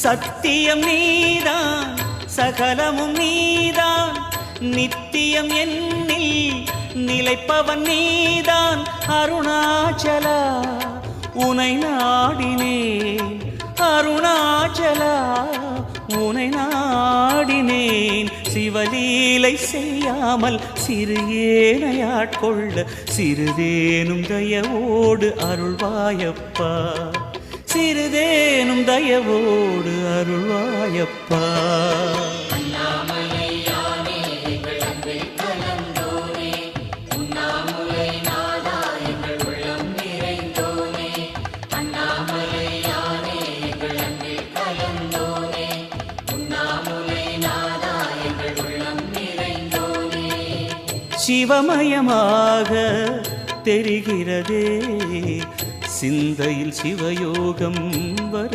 சத்தியம் நீதான் சகலமும் நீதான் நித்தியம் என்னில் நிலைப்பவன் நீதான் அருணாச்சலா உனை நாடினேன் அருணாச்சலா உனை நாடினேன் சிவலீலை செய்யாமல் சிறு ஏனையாட்கொள்ள சிறிதேனும் தயவோடு அருள்வாயப்பா சிறிதேனும் தயவோடு அருள்வாயப்பா சிவமயமாக தெரிகிறதே சிந்தையில் சிவயோகம் வரு